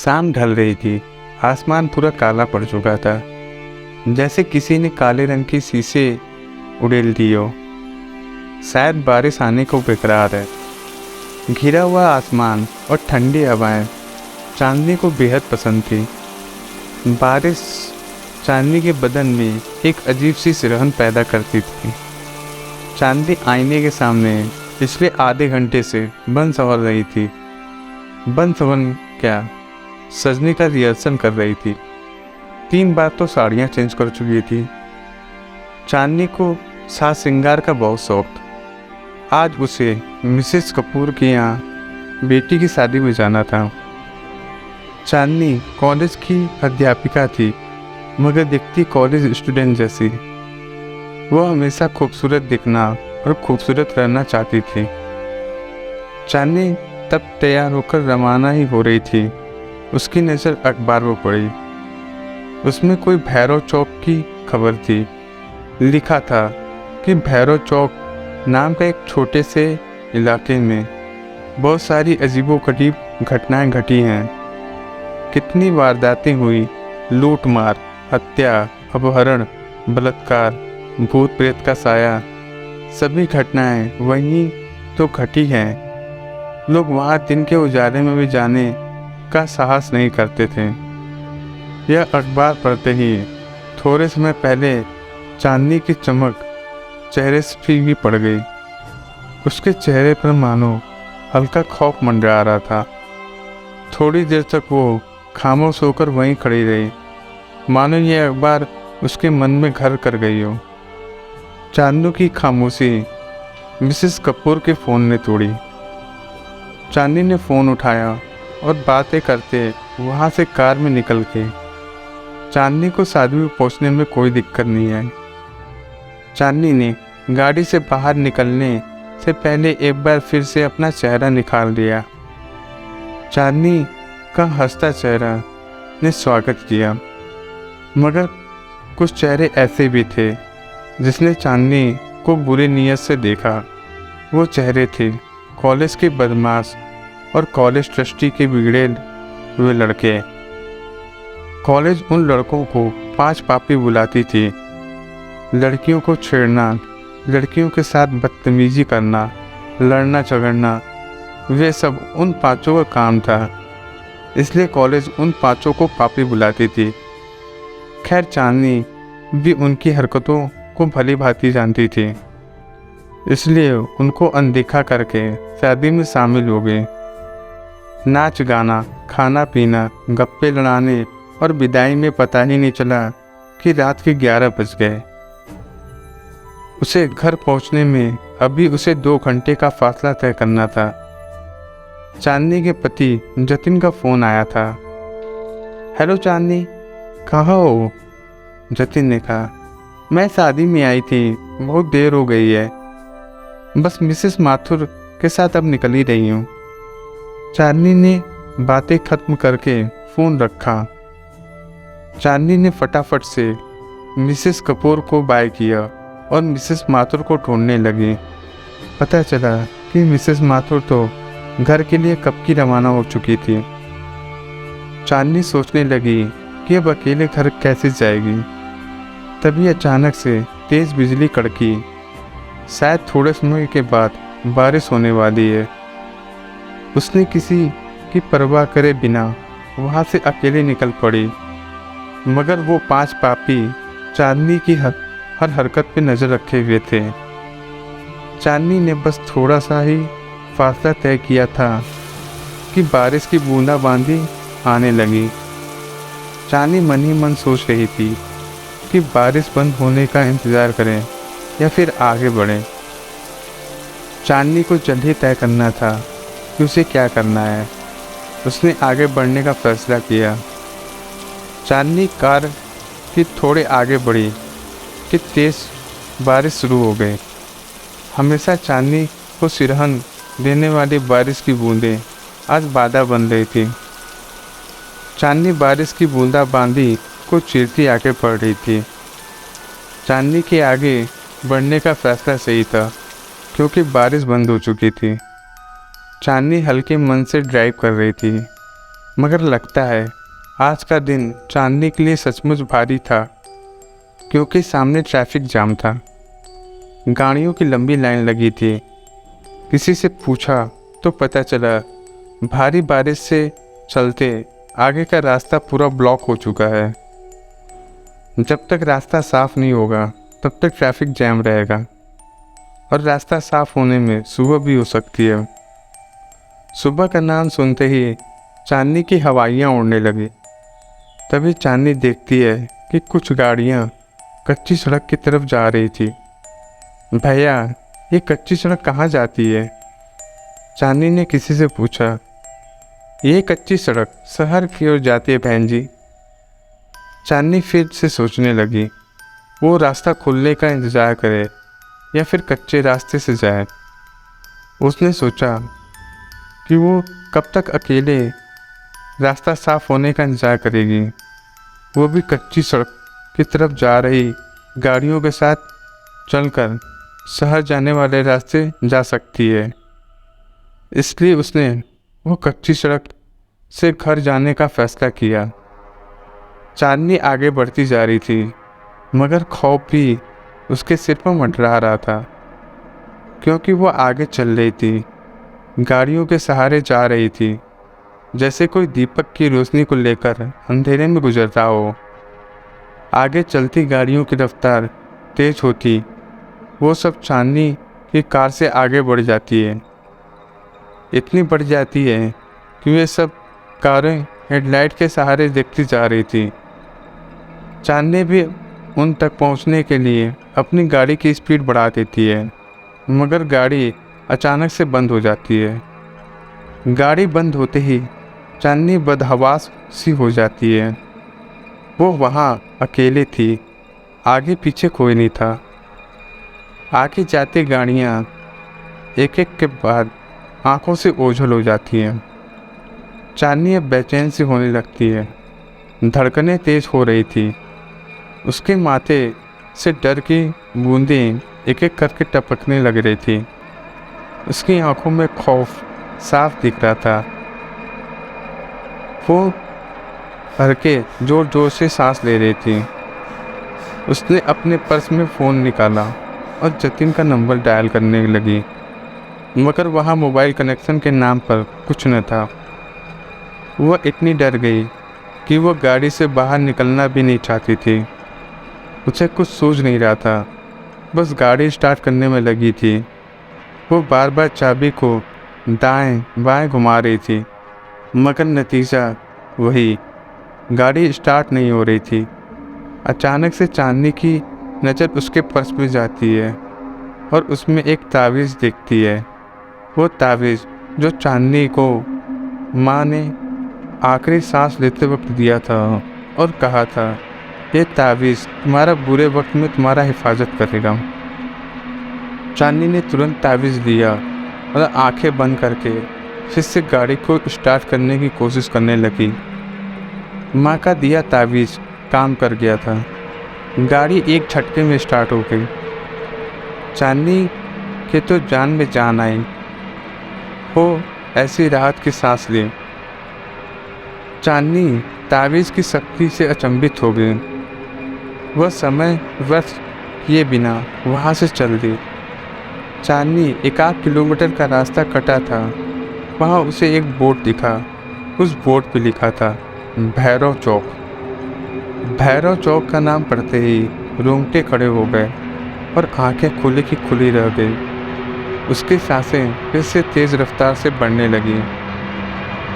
शाम ढल रही थी। आसमान पूरा काला पड़ चुका था, जैसे किसी ने काले रंग की शीशे उड़ेल दी हो। शायद बारिश आने को बेकरार है। घिरा हुआ आसमान और ठंडी हवाएं चांदनी को बेहद पसंद थी। बारिश चांदनी के बदन में एक अजीब सी सिरहन पैदा करती थी। चांदनी आईने के सामने पिछले आधे घंटे से बन संवर रही थी। बन संवर क्या, सजने का रिहर्सल कर रही थी। 3 बार तो साड़ियाँ चेंज कर चुकी थी। चांदनी को साज श्रृंगार का बहुत शौक था। आज उसे मिसेस कपूर के यहाँ बेटी की शादी में जाना था। चांदनी कॉलेज की अध्यापिका थी, मगर दिखती कॉलेज स्टूडेंट जैसी। वो हमेशा खूबसूरत दिखना और खूबसूरत रहना चाहती थी। चांदनी तब तैयार होकर रवाना ही हो रही थी। उसकी नज़र अखबार पर पड़ी। उसमें कोई भैरव चौक की खबर थी। लिखा था कि भैरव चौक नाम का एक छोटे से इलाके में बहुत सारी अजीबोगरीब घटनाएं घटी हैं। कितनी वारदातें हुई, लूटमार, हत्या, अपहरण, बलात्कार, भूत प्रेत का साया, सभी घटनाएं वहीं तो घटी हैं। लोग वहाँ दिन के उजाले में भी जाने का साहस नहीं करते थे। यह अखबार पढ़ते ही थोड़े समय पहले चांदनी की चमक चेहरे से फीकी पड़ गई। उसके चेहरे पर मानो हल्का खौफ मंडरा रहा था। थोड़ी देर तक वो खामोश होकर वहीं खड़ी रही, मानो यह अखबार उसके मन में घर कर गई हो। चांदनी की खामोशी मिसेस कपूर के फ़ोन ने तोड़ी। चांदनी ने फ़ोन उठाया और बातें करते वहाँ से कार में निकल के। चांदनी को शादी में पहुँचने में कोई दिक्कत नहीं आई। चांदनी ने गाड़ी से बाहर निकलने से पहले एक बार फिर से अपना चेहरा निखार लिया। चांदनी का हंसता चेहरा ने स्वागत किया, मगर कुछ चेहरे ऐसे भी थे जिसने चांदनी को बुरी नीयत से देखा। वो चेहरे थे कॉलेज के बदमाश और कॉलेज ट्रस्टी के बिगड़े हुए लड़के। कॉलेज उन लड़कों को 5 पापी बुलाती थी। लड़कियों को छेड़ना, लड़कियों के साथ बदतमीजी करना, लड़ना झगड़ना, वे सब उन 5 का काम था। इसलिए कॉलेज उन 5 को पापी बुलाती थी। खैर, चांदनी भी उनकी हरकतों को भली भांति जानती थी, इसलिए उनको अनदेखा करके शादी में शामिल हो गए। नाच गाना, खाना पीना, गप्पे लड़ाने और विदाई में पता ही नहीं चला कि रात के 11 बज गए। उसे घर पहुंचने में अभी उसे 2 घंटे का फासला तय करना था। चांदनी के पति जतिन का फ़ोन आया था। हेलो चांदनी, कहाँ हो? जतिन ने कहा, मैं शादी में आई थी, बहुत देर हो गई है। बस मिसेस माथुर के साथ अब निकल ही रही हूँ। चांदनी ने बातें खत्म करके फ़ोन रखा। चांदनी ने फटाफट से मिसेस कपूर को बाय किया और मिसेस माथुर को ढूंढने लगी। पता चला कि मिसेस माथुर तो घर के लिए कब की रवाना हो चुकी थी। चांदनी सोचने लगी कि अब अकेले घर कैसे जाएगी। तभी अचानक से तेज़ बिजली कड़की। शायद थोड़े समय के बाद बारिश होने वाली है। उसने किसी की परवाह करे बिना वहाँ से अकेले निकल पड़ी, मगर वो 5 पापी चांदनी की हर हरकत पे नज़र रखे हुए थे। चांदनी ने बस थोड़ा सा ही फासला तय किया था कि बारिश की बूंदाबांदी आने लगी। चांदनी मन ही मन सोच रही थी कि बारिश बंद होने का इंतज़ार करें या फिर आगे बढ़ें। चांदनी को जल्द ही तय करना था कि उसे क्या करना है। उसने आगे बढ़ने का फैसला किया। चांदनी कार की थोड़े आगे बढ़ी कि तेज़ बारिश शुरू हो गई। हमेशा चांदनी को सिरहन देने वाली बारिश की बूंदें आज बाधा बन रही थी। चांदनी बारिश की बूंदाबांदी को चीरती आगे बढ़ रही थी। चांदनी के आगे बढ़ने का फैसला सही था, क्योंकि बारिश बंद हो चुकी थी। चांदनी हल्के मन से ड्राइव कर रही थी। मगर लगता है आज का दिन चांदनी के लिए सचमुच भारी था, क्योंकि सामने ट्रैफिक जाम था, गाड़ियों की लंबी लाइन लगी थी। किसी से पूछा तो पता चला भारी बारिश से चलते आगे का रास्ता पूरा ब्लॉक हो चुका है। जब तक रास्ता साफ नहीं होगा तब तक ट्रैफिक जैम रहेगा, और रास्ता साफ होने में सुबह भी हो सकती है। सुबह का नाम सुनते ही चांदनी की हवाइयाँ उड़ने लगी। तभी चांदनी देखती है कि कुछ गाड़ियाँ कच्ची सड़क की तरफ जा रही थी। भैया, ये कच्ची सड़क कहाँ जाती है? चांदनी ने किसी से पूछा। ये कच्ची सड़क शहर की ओर जाती है बहन जी। चांदनी फिर से सोचने लगी, वो रास्ता खुलने का इंतज़ार करे या फिर कच्चे रास्ते से जाए। उसने सोचा कि वो कब तक अकेले रास्ता साफ होने का इंतज़ार करेगी, वो भी कच्ची सड़क की तरफ जा रही गाड़ियों के साथ चलकर शहर जाने वाले रास्ते जा सकती है। इसलिए उसने वो कच्ची सड़क से घर जाने का फैसला किया। चांदनी आगे बढ़ती जा रही थी, मगर खौफ भी उसके सिर पर मंडरा रहा था, क्योंकि वो आगे चल रही थी, गाड़ियों के सहारे जा रही थी, जैसे कोई दीपक की रोशनी को लेकर अंधेरे में गुजरता हो। आगे चलती गाड़ियों की रफ्तार तेज होती, वो सब चांदनी की कार से आगे बढ़ जाती है। इतनी बढ़ जाती है कि वे सब कारें हेडलाइट के सहारे देखती जा रही थी। चांदनी भी उन तक पहुंचने के लिए अपनी गाड़ी की स्पीड बढ़ा देती है, मगर गाड़ी अचानक से बंद हो जाती है। गाड़ी बंद होते ही चांदनी बदहवास सी हो जाती है। वो वहाँ अकेले थी, आगे पीछे कोई नहीं था। आगे जाती गाड़ियाँ एक एक के बाद आंखों से ओझल हो जाती हैं। चांदनी अब बेचैन सी होने लगती है। धड़कनें तेज हो रही थी। उसके माथे से डर की बूंदें एक एक करके टपकने लग रही थी। उसकी आंखों में खौफ साफ दिख रहा था। वो भर के जोर जोर से सांस ले रही थी। उसने अपने पर्स में फ़ोन निकाला और जतिन का नंबर डायल करने लगी, मगर वहाँ मोबाइल कनेक्शन के नाम पर कुछ न था। वह इतनी डर गई कि वह गाड़ी से बाहर निकलना भी नहीं चाहती थी। उसे कुछ सूझ नहीं रहा था, बस गाड़ी स्टार्ट करने में लगी थी। वो बार बार चाबी को दाएं बाएं घुमा रही थी, मगर नतीजा वही, गाड़ी स्टार्ट नहीं हो रही थी। अचानक से चांदनी की नज़र उसके पर्स में जाती है और उसमें एक तावीज़ दिखती है। वो तावीज़ जो चांदनी को माँ ने आखिरी सांस लेते वक्त दिया था और कहा था, ये तावीज़ तुम्हारा बुरे वक्त में तुम्हारा हिफाजत करेगा। चांदनी ने तुरंत तावीज़ लिया और आंखें बंद करके फिर से गाड़ी को स्टार्ट करने की कोशिश करने लगी। माँ का दिया तावीज़ काम कर गया था। गाड़ी एक झटके में स्टार्ट हो गई। चांदनी के तो जान में जान आई। वो ऐसी राहत की सांस ली। चांदनी तावीज़ की शक्ति से अचंभित हो गई। वह समय व्यर्थ किए बिना वहाँ से चल दी। चांदनी 1-8 किलोमीटर का रास्ता कटा था। वहाँ उसे एक बोर्ड दिखा। उस बोर्ड पे लिखा था भैरव चौक। भैरव चौक का नाम पढ़ते ही रोंगटे खड़े हो गए और आंखें खुली की खुली रह गई। उसकी सांसें फिर से तेज़ रफ्तार से बढ़ने लगी।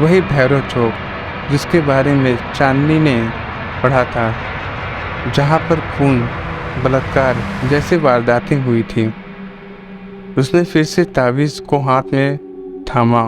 वही भैरव चौक जिसके बारे में चांदनी ने पढ़ा था, जहाँ पर खून, बलात्कार जैसी वारदातें हुई थी। उसने फिर से तावीज़ को हाथ में थामा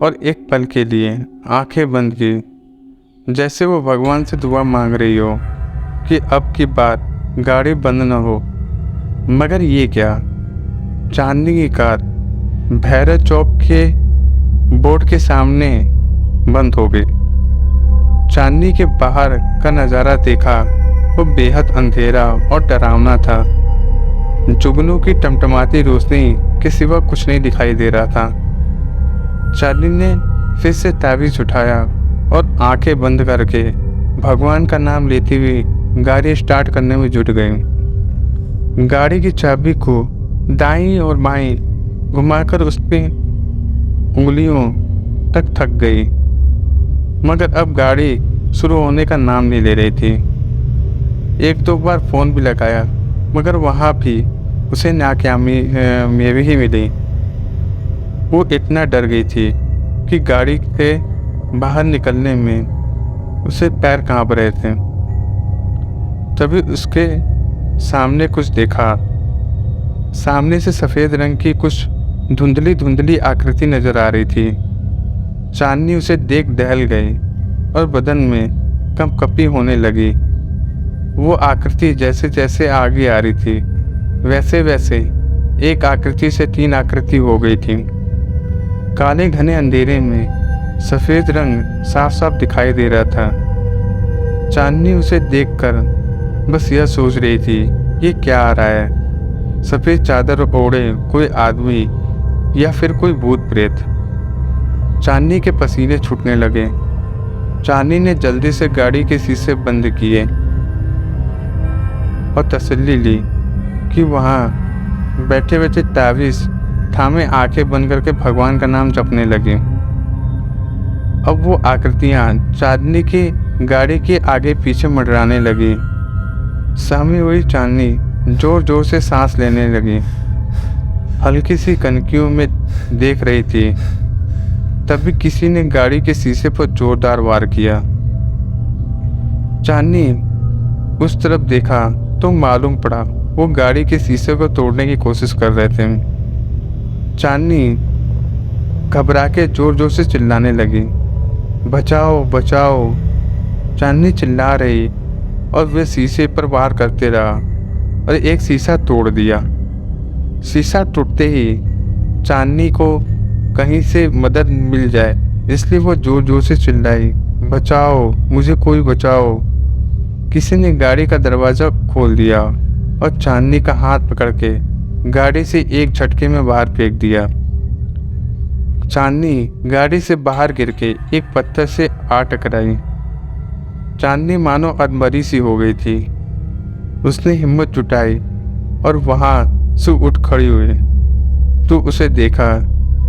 और एक पल के लिए आंखें बंद की, जैसे वो भगवान से दुआ मांग रही हो कि अब की बार गाड़ी बंद न हो। मगर ये क्या, चांदनी की कार भैरव चौक के बोर्ड के सामने बंद हो गई। चांदनी के बाहर का नज़ारा देखा, वो बेहद अंधेरा और डरावना था। जुगनू की टमटमाती रोशनी के सिवा कुछ नहीं दिखाई दे रहा था। चांदनी ने फिर से तावीज़ उठाया और आंखें बंद करके भगवान का नाम लेती हुई गाड़ी स्टार्ट करने में जुट गई। गाड़ी की चाबी को दाईं और बाईं घुमाकर उसकी उंगलियों तक थक गई, मगर अब गाड़ी शुरू होने का नाम नहीं ले रही थी। एक दो बार फ़ोन भी लगाया, मगर वहाँ भी उसे नाकामी ही मिली। वो इतना डर गई थी कि गाड़ी से बाहर निकलने में उसे पैर कांप रहे थे। तभी उसके सामने कुछ देखा। सामने से सफ़ेद रंग की कुछ धुंधली धुंधली आकृति नजर आ रही थी। चांदनी उसे देख दहल गई और बदन में कंपकपी होने लगी। वो आकृति जैसे जैसे आगे आ रही थी, वैसे वैसे एक आकृति से 3 आकृति हो गई थी। काले घने अंधेरे में सफ़ेद रंग साफ साफ दिखाई दे रहा था। चांदनी उसे देखकर बस यह सोच रही थी, ये क्या आ रहा है? सफ़ेद चादर ओढ़े कोई आदमी या फिर कोई भूत प्रेत। चांदनी के पसीने छूटने लगे। चांदनी ने जल्दी से गाड़ी के शीशे बंद किए और तसल्ली ली कि वहाँ बैठे बैठे तावीज़ थामे आंखें बंद करके भगवान का नाम जपने लगे। अब वो आकृतियाँ चांदनी की गाड़ी के आगे पीछे मंडराने लगी। सहमी हुई चांदनी जोर जोर से सांस लेने लगी। हल्की सी कनकियों में देख रही थी। तभी किसी ने गाड़ी के शीशे पर जोरदार वार किया। चांदनी उस तरफ देखा तो मालूम पड़ा वो गाड़ी के शीशे को तोड़ने की कोशिश कर रहे थे। चांदनी घबरा के जोर जोर से चिल्लाने लगी, बचाओ बचाओ। चांदनी चिल्ला रही और वे शीशे पर वार करते रहा और एक शीशा तोड़ दिया। शीशा टूटते ही चांदनी को कहीं से मदद मिल जाए, इसलिए वो जोर जोर से चिल्लाई, बचाओ मुझे, कोई बचाओ। किसी ने गाड़ी का दरवाज़ा खोल दिया और चांदनी का हाथ पकड़ के गाड़ी से एक झटके में बाहर फेंक दिया। चांदनी गाड़ी से बाहर गिर के एक पत्थर से आ टकराई। चांदनी मानो अधमरी सी हो गई थी। उसने हिम्मत जुटाई और वहाँ से उठ खड़ी हुई तो उसे देखा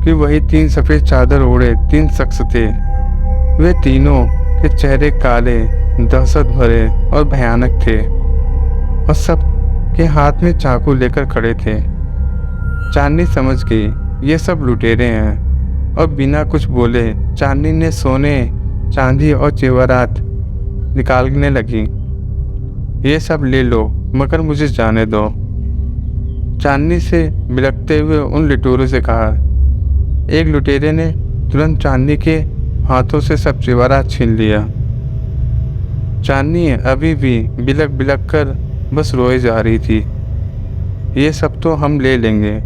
कि वही 3 सफ़ेद चादर ओढ़े 3 शख्स थे। वे तीनों के चेहरे काले, दहशत भरे और भयानक थे और सब के हाथ में चाकू लेकर खड़े थे। चांदनी समझ गई ये सब लुटेरे हैं और बिना कुछ बोले चांदनी ने सोने, चांदी और जेवरात निकालने लगी। ये सब ले लो, मगर मुझे जाने दो। चांदनी से बिलखते हुए उन लुटेरों से कहा। एक लुटेरे ने तुरंत चांदनी के हाथों से सब जेवरात छीन लिया। चांदनी अभी भी बिलख बिलख कर बस रोए जा रही थी। ये सब तो हम ले लेंगे,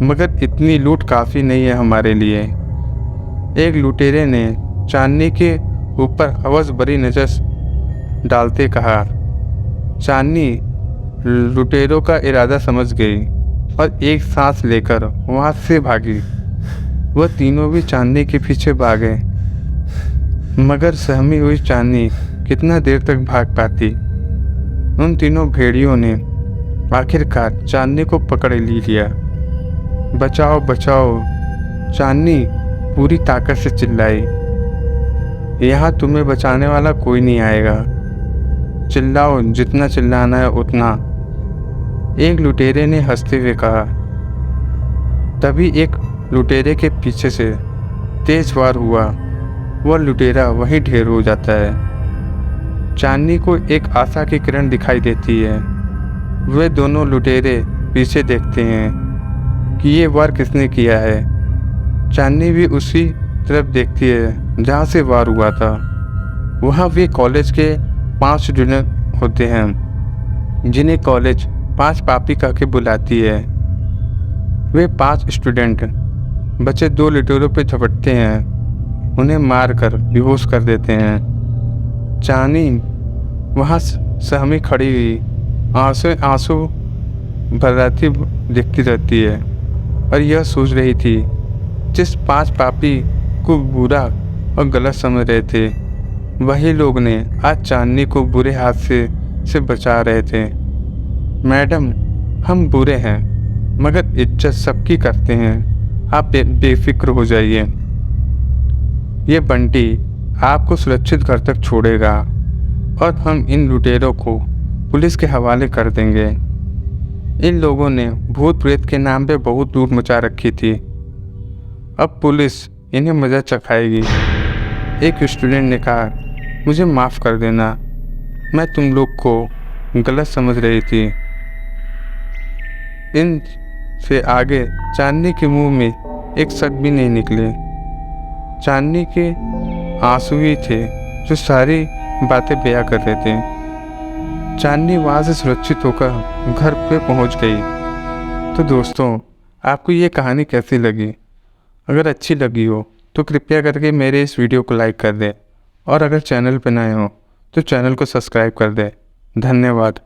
मगर इतनी लूट काफ़ी नहीं है हमारे लिए। एक लुटेरे ने चांदनी के ऊपर हवस भरी नज़र डालते कहा। चांदनी लुटेरों का इरादा समझ गई और एक सांस लेकर वहाँ से भागी। वह तीनों भी चांदनी के पीछे भागे, मगर सहमी हुई चांदनी कितना देर तक भाग पाती। उन तीनों भेड़ियों ने आखिरकार चांदनी को पकड़ लिया। बचाओ बचाओ, चांदनी पूरी ताकत से चिल्लाई। यहाँ तुम्हें बचाने वाला कोई नहीं आएगा, चिल्लाओ जितना चिल्लाना है उतना। एक लुटेरे ने हंसते हुए कहा। तभी एक लुटेरे के पीछे से तेज वार हुआ। वह लुटेरा वहीं ढेर हो जाता है। चांदनी को एक आशा की किरण दिखाई देती है। वे दोनों लुटेरे पीछे देखते हैं कि ये वार किसने किया है। चांदनी भी उसी तरफ देखती है जहाँ से वार हुआ था। वहाँ वे कॉलेज के 5 स्टूडेंट होते हैं जिन्हें कॉलेज 5 पापी कह के बुलाती है। वे 5 स्टूडेंट बच्चे 2 लुटेरों पे झपटते हैं, उन्हें मारकर बेहोश कर देते हैं। चांदनी वहाँ सहमी खड़ी हुई आंसू भराती देखती रहती है और यह सोच रही थी जिस 5 पापी को बुरा और गलत समझ रहे थे वही लोग ने आज चांदनी को बुरे हादसे से बचा रहे थे। मैडम, हम बुरे हैं मगर इज्जत सबकी करते हैं, आप बेफिक्र हो जाइए। ये बंटी आपको सुरक्षित घर तक छोड़ेगा और हम इन लुटेरों को पुलिस के हवाले कर देंगे। इन लोगों ने भूत प्रेत के नाम पे बहुत लूट मचा रखी थी, अब पुलिस इन्हें मज़ा चखाएगी। एक स्टूडेंट ने कहा, मुझे माफ़ कर देना, मैं तुम लोग को गलत समझ रही थी। इन से आगे चांदनी के मुंह में एक शब्द भी नहीं निकले। चांदनी के आंसू ही थे जो सारी बातें बयां कर रहे थे। चांदनी वहाँ से सुरक्षित होकर घर पे पहुँच गई। तो दोस्तों, आपको ये कहानी कैसी लगी? अगर अच्छी लगी हो तो कृपया करके मेरे इस वीडियो को लाइक कर दें और अगर चैनल पर नए हो तो चैनल को सब्सक्राइब कर दें। धन्यवाद।